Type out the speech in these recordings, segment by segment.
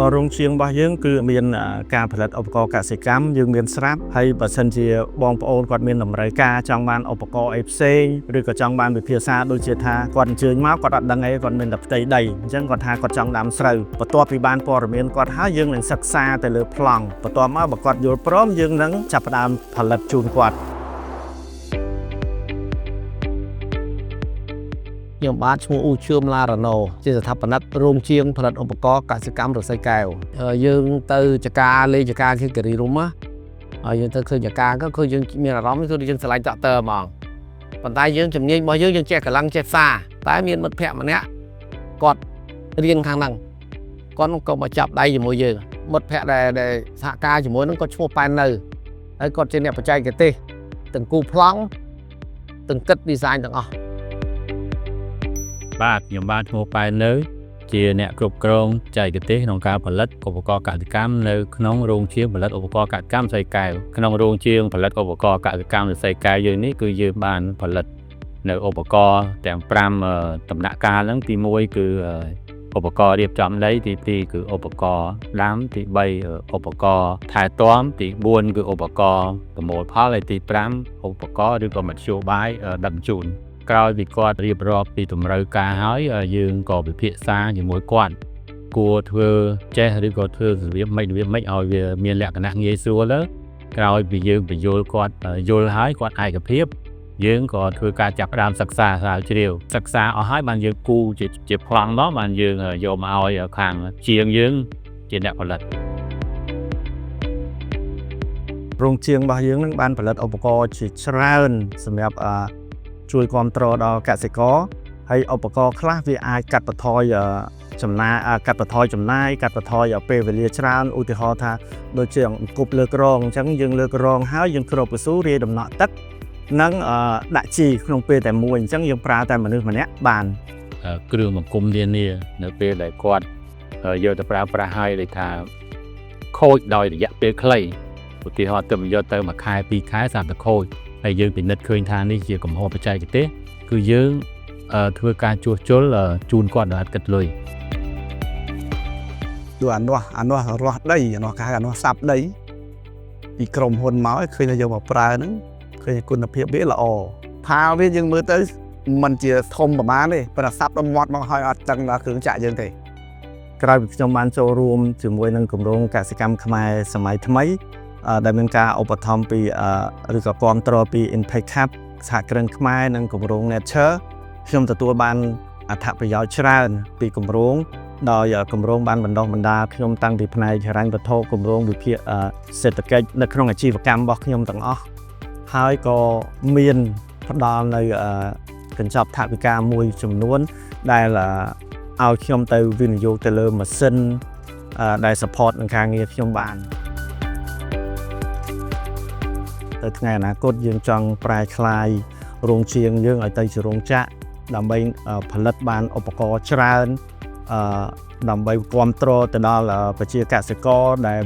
โรงเชียงบ่យើងគឺមានការផលិតឧបករណ៍កសិកម្មយើងមានស្រាប់ហើយបើសិនជាបងប្អូនគាត់មានតម្រូវការចង់បានឧបករណ៍អីផ្សេងឬក៏ចង់បានវិភាសាដូចជាថាគាត់អញ្ជើញមកគាត់អត់ដឹងអីគាត់មានតែផ្ទៃដីអញ្ចឹងគាត់ថាគាត់ចង់ដាំស្រូវបន្ទាប់ពីបានព័ត៌មានគាត់ហើយយើងនឹងសិក្សាទៅលើប្លង់បន្ទាប់មកបើគាត់យល់ព្រមយើងនឹងចាប់ផ្ដើមផលិតជូនគាត់ខ្ញុំបាទឈ្មោះអ៊ូជឿមឡារ៉ាណូជាស្ថាបនិករោងជាងផលិតឧបករណ៍កសិកម្មរស្មីកែវយើងទៅចការលេខចការគេរីរុំហើយយើងទៅឃើញចការក៏គឺយើងមានអារម្មណ៍គឺយើងឆ្លាញ់តក់តើហ្មងប៉ុន្តែយើងជំនាញរបស់យើងចេះកម្លាំងចេះសារតែមានមិត្តភ័ក្តិម្នាក់គាត់រៀនខាងហ្នឹងគាត់ក៏មកចាប់ដៃជាមួយយើងមិត្តភ័ក្តិដែលសហការជាមួយហ្នឹងគាត់ឈ្មោះប៉ែននៅហើយគាត់ជាអ្នកបច្ចេកទេសទាំងគូប្លង់ទាំងគិត design ទាំងអស់បាទខ្ញុំបាទឈ្មោះប៉ែននៅជាអ្នកគ្រប់គ្រងចែកទេសក្នុងការផលិតឧបករណ៍កសិកម្មនៅក្នុងរោងជាងផលិតឧបករណ៍កសិកម្មរស្មីកែវក្នុងរោងជាងផលិតឧបករណ៍កសិកម្មរស្មីកែវយើងនេះគឺយើងបានផលិតនៅឧបករណ៍ទាំង5ដំណាក់កាលហ្នឹងទី1គឺឧបករណ៍រៀបចំដីទី2គឺឧបករណ៍ដាំទី3ឧបករណ៍ថែទាំទី4គឺឧបករណ៍ប្រមូលផលហើយទី5ឧបករណ៍ឬក៏មធ្យោបាយដឹកជញ្ជូនក្រោយពីគាត់រៀបរាប់ពីតម្រូវការហើយយើងក៏ពិភាក្សាជាមួយគាត់គួរធ្វើចេះឬក៏ធ្វើរបៀបម៉េចឲ្យវាមានលក្ខណៈងាយស្រួលទៅក្រោយពីយើងបញ្យល់គាត់យល់ហើយគាត់ឯកភាពយើងក៏ធ្វើការចាប់ផ្ដើមសិក្សាស្រាវជ្រាវសិក្សាអស់ហើយបានយើងគូជាប្លង់មកបានយើងយកមកឲ្យខាងជាងយើងជាអ្នកផលិតរោងជាងរបស់យើងនឹងបានផលិតឧបករណ៍ជាច្រើនសម្រាប់ជួយគ្រប់គ្រងដល់កសិករហើយឧបករណ៍ខ្លះវាអាចកាត់បន្ថយចំណាយកាត់បន្ថយចំណាយកាត់បន្ថយពេលវេលាច្រើនឧទាហរណ៍ថាដូចជាអង្គប់លើករងអញ្ចឹងយើងលើករងហើយយើងគ្របកស៊ូរាយដំណក់ទឹកនិងដាក់ជីក្នុងពេលតែមួយអញ្ចឹងយើងប្រើតែមនុស្សម្នាក់បានគ្រឿងបង្គុំនានានៅពេលដែលគាត់យកទៅប្រើប្រាស់ហើយដូចថាខូចដោយរយៈពេលខ្លីឧទាហរណ៍ទៅយកទៅ1ខែ2ខែស្រាប់តែខូចហើយយើងពិនិត្យឃើញថានេះជាកំហុសបច្ចេកទេសគឺយើងធ្វើការជួសជុលជូនគាត់ដោយអត់គិតលុយดูអានោះរស់ដីអានោះគេហៅអានោះសាប់ដីពីក្រុមហ៊ុនមកឃើញថាយកមកប្រើហ្នឹងឃើញគុណភាពវាល្អផាវាយើងមើលទៅមិនជាធំប្រហែលទេប៉ុន្តែសាប់ដល់មាត់មកហើយអត់ដឹងដល់គ្រឿងចាក់យើងទេក្រោយពីខ្ញុំបានចូលរួមជាមួយនឹងគម្រោងកសិកម្មខ្មែរសម័យថ្មីដែលមានការឧបត្ថម្ភពីឬក៏គាំទ្រពី Impact Hub សហគ្រិនខ្មែរនិងគម្រោង Nature ខ្ញុំទទួលបានអត្ថប្រយោជន៍ច្រើនពីគម្រោងដោយគម្រោងបានបណ្ដុះបណ្ដាលខ្ញុំតាំងពីផ្នែកហិរញ្ញវត្ថុគម្រោងវិភាគសេដ្ឋកិច្ចនៅក្នុងអាជីវកម្មរបស់ខ្ញុំទាំងអស់ហើយក៏មានផ្ដល់នៅកញ្ចប់ថវិកាមួយចំនួនដែលឲ្យខ្ញុំទៅវិនិយោគទៅលើម៉ាស៊ីនដែល support នឹងការងារខ្ញុំបានទៅថ្ងៃអនាគតយើងចង់ប្រែក្លាយរោងជាងយើងឲ្យទៅជារោងចក្រដើម្បីផលិតបានឧបករណ៍ច្រើនដើម្បីគ្រប់គ្រងទៅដល់ប្រជាកសិករដែល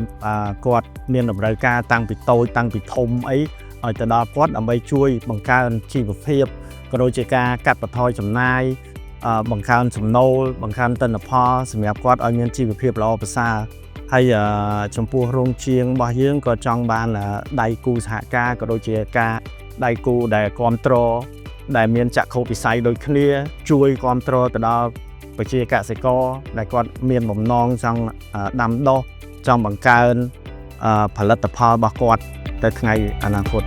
គាត់មានតម្រូវការតាំងពីតូចតាំងពីធំអីឲ្យទៅដល់គាត់ដើម្បីជួយបង្កើនជីវភាពក៏ដូចជាការកាត់បន្ថយចំណាយបង្កើនចំណូលបង្កើនទិន្នផលសម្រាប់គាត់ឲ្យមានជីវភាពល្អប្រសើរហើយចំពោះរោងជាងរបស់យើងក៏ចង់បានដៃគូសហការក៏ដូចជាការដៃគូដែលគ្រប់គ្រងដែលមានចក្ខុវិស័យដូចគ្នាជួយគ្រប់គ្រងទៅដល់ប្រជាកសិករដែលគាត់មានបំណងចង់ដាំដុះចង់បង្កើនផលិតផលរបស់គាត់ទៅថ្ងៃអនាគត